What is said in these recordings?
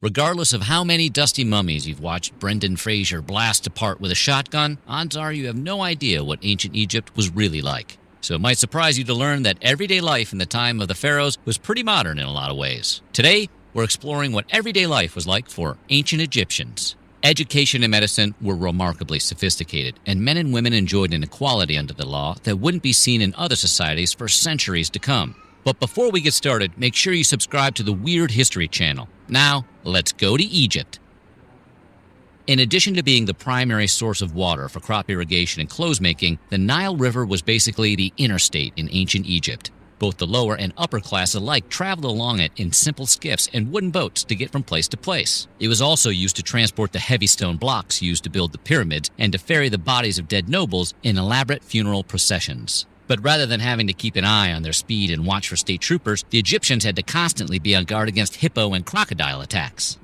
Regardless of how many dusty mummies you've watched Brendan Fraser blast apart with a shotgun, odds are you have no idea what ancient Egypt was really like. So it might surprise you to learn that everyday life in the time of the pharaohs was pretty modern in a lot of ways. Today, we're exploring what everyday life was like for ancient Egyptians. Education and medicine were remarkably sophisticated, and men and women enjoyed an equality under the law that wouldn't be seen in other societies for centuries to come. But before we get started, make sure you subscribe to the Weird History channel. Now, let's go to Egypt. In addition to being the primary source of water for crop irrigation and clothes making, the Nile River was basically the interstate in ancient Egypt. Both the lower and upper class alike traveled along it in simple skiffs and wooden boats to get from place to place. It was also used to transport the heavy stone blocks used to build the pyramids and to ferry the bodies of dead nobles in elaborate funeral processions. But rather than having to keep an eye on their speed and watch for state troopers, the Egyptians had to constantly be on guard against hippo and crocodile attacks.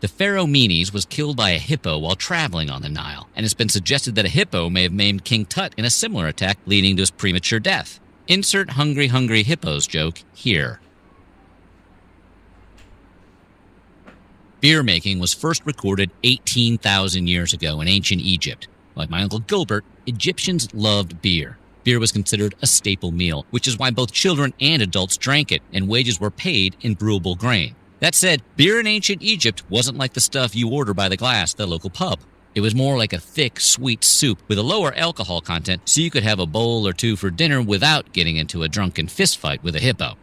The pharaoh Menes was killed by a hippo while traveling on the Nile, and it's been suggested that a hippo may have maimed King Tut in a similar attack, leading to his premature death. Insert hungry, hungry hippos joke here. Beer making was first recorded 18,000 years ago in ancient Egypt. Like my Uncle Gilbert, Egyptians loved beer. Beer was considered a staple meal, which is why both children and adults drank it, and wages were paid in brewable grain. That said, beer in ancient Egypt wasn't like the stuff you order by the glass at the local pub. It was more like a thick, sweet soup with a lower alcohol content, so you could have a bowl or two for dinner without getting into a drunken fistfight with a hippo.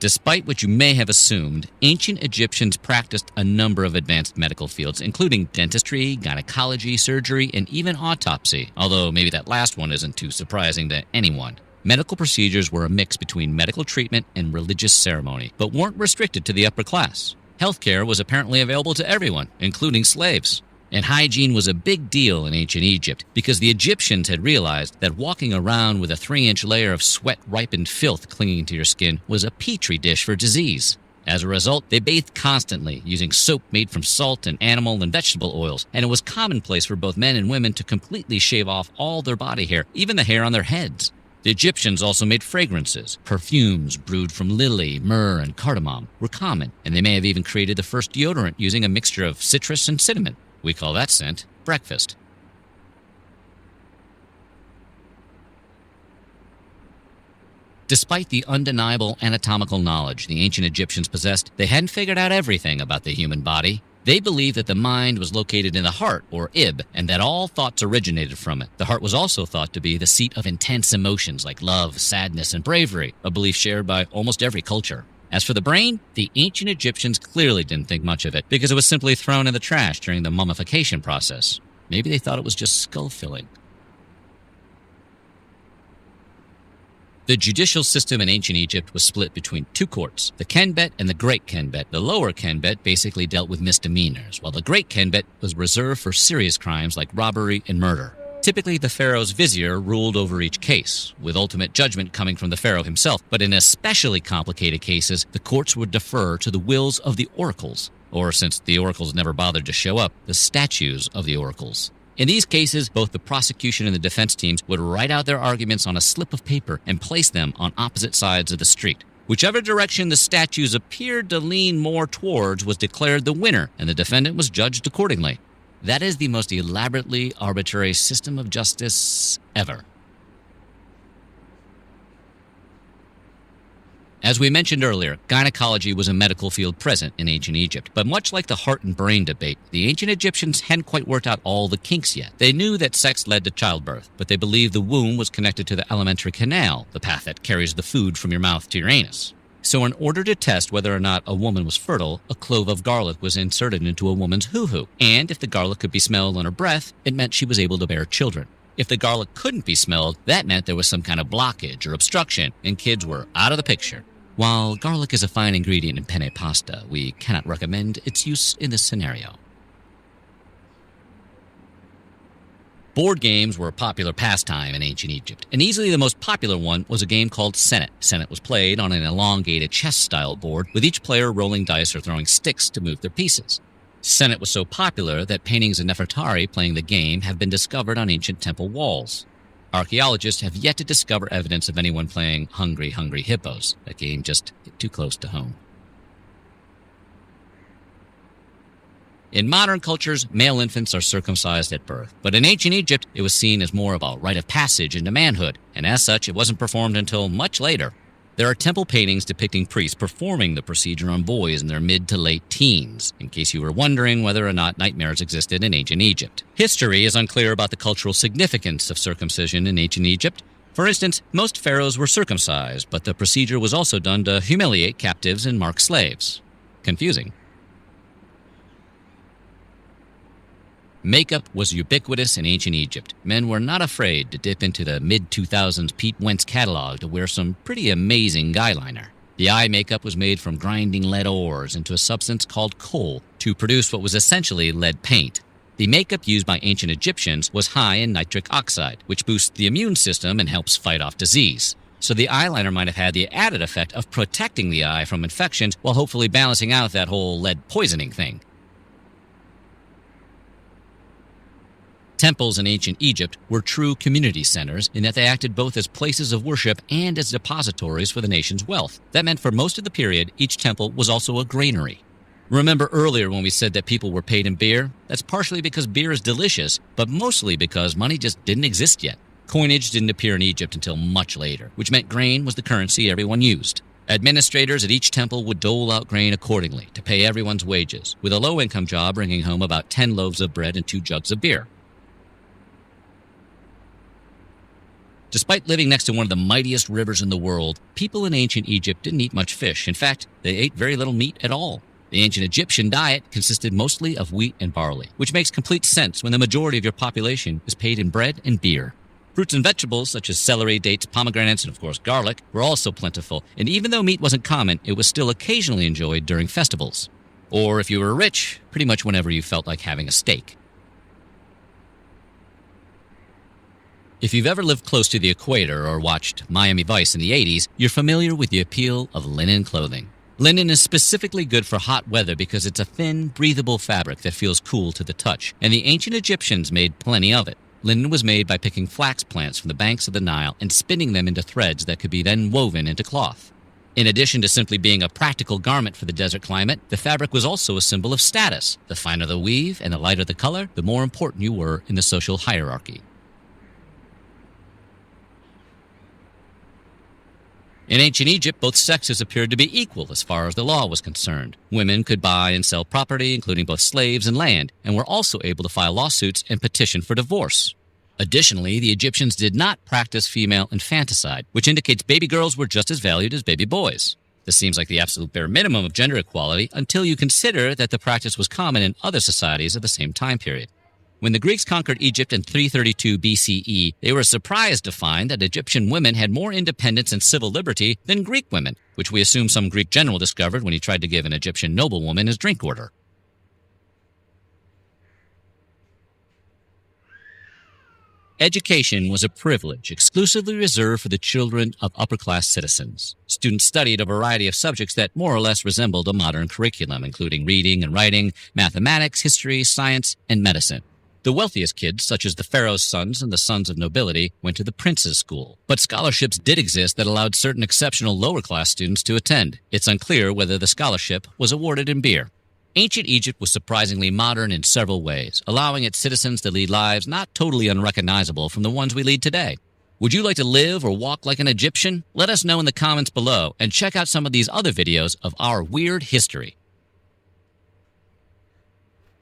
Despite what you may have assumed, ancient Egyptians practiced a number of advanced medical fields, including dentistry, gynecology, surgery, and even autopsy, although maybe that last one isn't too surprising to anyone. Medical procedures were a mix between medical treatment and religious ceremony, but weren't restricted to the upper class. Healthcare was apparently available to everyone, including slaves. And hygiene was a big deal in ancient Egypt because the Egyptians had realized that walking around with a 3-inch layer of sweat-ripened filth clinging to your skin was a petri dish for disease. As a result, they bathed constantly, using soap made from salt and animal and vegetable oils, and it was commonplace for both men and women to completely shave off all their body hair, even the hair on their heads. The Egyptians also made fragrances. Perfumes brewed from lily, myrrh, and cardamom were common, and they may have even created the first deodorant using a mixture of citrus and cinnamon. We call that scent breakfast. Despite the undeniable anatomical knowledge the ancient Egyptians possessed, they hadn't figured out everything about the human body. They believed that the mind was located in the heart, or ib, and that all thoughts originated from it. The heart was also thought to be the seat of intense emotions like love, sadness, and bravery, a belief shared by almost every culture. As for the brain, the ancient Egyptians clearly didn't think much of it because it was simply thrown in the trash during the mummification process. Maybe they thought it was just skull filling. The judicial system in ancient Egypt was split between two courts, the Kenbet and the Great Kenbet. The lower Kenbet basically dealt with misdemeanors, while the Great Kenbet was reserved for serious crimes like robbery and murder. Typically, the pharaoh's vizier ruled over each case, with ultimate judgment coming from the pharaoh himself. But in especially complicated cases, the courts would defer to the wills of the oracles, or since the oracles never bothered to show up, the statues of the oracles. In these cases, both the prosecution and the defense teams would write out their arguments on a slip of paper and place them on opposite sides of the street. Whichever direction the statues appeared to lean more towards was declared the winner, and the defendant was judged accordingly. That is the most elaborately arbitrary system of justice ever. As we mentioned earlier, gynecology was a medical field present in ancient Egypt. But much like the heart and brain debate, the ancient Egyptians hadn't quite worked out all the kinks yet. They knew that sex led to childbirth, but they believed the womb was connected to the alimentary canal, the path that carries the food from your mouth to your anus. So in order to test whether or not a woman was fertile, a clove of garlic was inserted into a woman's hoo-hoo. And if the garlic could be smelled on her breath, it meant she was able to bear children. If the garlic couldn't be smelled, that meant there was some kind of blockage or obstruction, and kids were out of the picture. While garlic is a fine ingredient in penne pasta, we cannot recommend its use in this scenario. Board games were a popular pastime in ancient Egypt, and easily the most popular one was a game called Senet. Senet was played on an elongated chess-style board, with each player rolling dice or throwing sticks to move their pieces. Senet was so popular that paintings of Nefertari playing the game have been discovered on ancient temple walls. Archaeologists have yet to discover evidence of anyone playing Hungry Hungry Hippos. That game just hit too close to home. In modern cultures, male infants are circumcised at birth, but in ancient Egypt, it was seen as more of a rite of passage into manhood, and as such, it wasn't performed until much later. There are temple paintings depicting priests performing the procedure on boys in their mid to late teens, in case you were wondering whether or not nightmares existed in ancient Egypt. History is unclear about the cultural significance of circumcision in ancient Egypt. For instance, most pharaohs were circumcised, but the procedure was also done to humiliate captives and mark slaves. Confusing. Makeup was ubiquitous in ancient Egypt. Men were not afraid to dip into the mid-2000s Pete Wentz catalog to wear some pretty amazing guyliner. The eye makeup was made from grinding lead ores into a substance called kohl to produce what was essentially lead paint. The makeup used by ancient Egyptians was high in nitric oxide, which boosts the immune system and helps fight off disease. So the eyeliner might have had the added effect of protecting the eye from infections while hopefully balancing out that whole lead poisoning thing. Temples in ancient Egypt were true community centers in that they acted both as places of worship and as depositories for the nation's wealth. That meant for most of the period, each temple was also a granary. Remember earlier when we said that people were paid in beer? That's partially because beer is delicious, but mostly because money just didn't exist yet. Coinage didn't appear in Egypt until much later, which meant grain was the currency everyone used. Administrators at each temple would dole out grain accordingly to pay everyone's wages, with a low-income job bringing home about 10 loaves of bread and 2 jugs of beer. Despite living next to one of the mightiest rivers in the world, people in ancient Egypt didn't eat much fish. In fact, they ate very little meat at all. The ancient Egyptian diet consisted mostly of wheat and barley, which makes complete sense when the majority of your population is paid in bread and beer. Fruits and vegetables such as celery, dates, pomegranates, and of course garlic were also plentiful, and even though meat wasn't common, it was still occasionally enjoyed during festivals. Or if you were rich, pretty much whenever you felt like having a steak. If you've ever lived close to the equator or watched Miami Vice in the 80s, you're familiar with the appeal of linen clothing. Linen is specifically good for hot weather because it's a thin, breathable fabric that feels cool to the touch, and the ancient Egyptians made plenty of it. Linen was made by picking flax plants from the banks of the Nile and spinning them into threads that could be then woven into cloth. In addition to simply being a practical garment for the desert climate, the fabric was also a symbol of status. The finer the weave and the lighter the color, the more important you were in the social hierarchy. In ancient Egypt, both sexes appeared to be equal as far as the law was concerned. Women could buy and sell property, including both slaves and land, and were also able to file lawsuits and petition for divorce. Additionally, the Egyptians did not practice female infanticide, which indicates baby girls were just as valued as baby boys. This seems like the absolute bare minimum of gender equality until you consider that the practice was common in other societies of the same time period. When the Greeks conquered Egypt in 332 BCE, they were surprised to find that Egyptian women had more independence and civil liberty than Greek women, which we assume some Greek general discovered when he tried to give an Egyptian noblewoman his drink order. Education was a privilege exclusively reserved for the children of upper-class citizens. Students studied a variety of subjects that more or less resembled a modern curriculum, including reading and writing, mathematics, history, science, and medicine. The wealthiest kids, such as the Pharaoh's sons and the sons of nobility, went to the prince's school. But scholarships did exist that allowed certain exceptional lower-class students to attend. It's unclear whether the scholarship was awarded in beer. Ancient Egypt was surprisingly modern in several ways, allowing its citizens to lead lives not totally unrecognizable from the ones we lead today. Would you like to live or walk like an Egyptian? Let us know in the comments below, and check out some of these other videos of our weird history.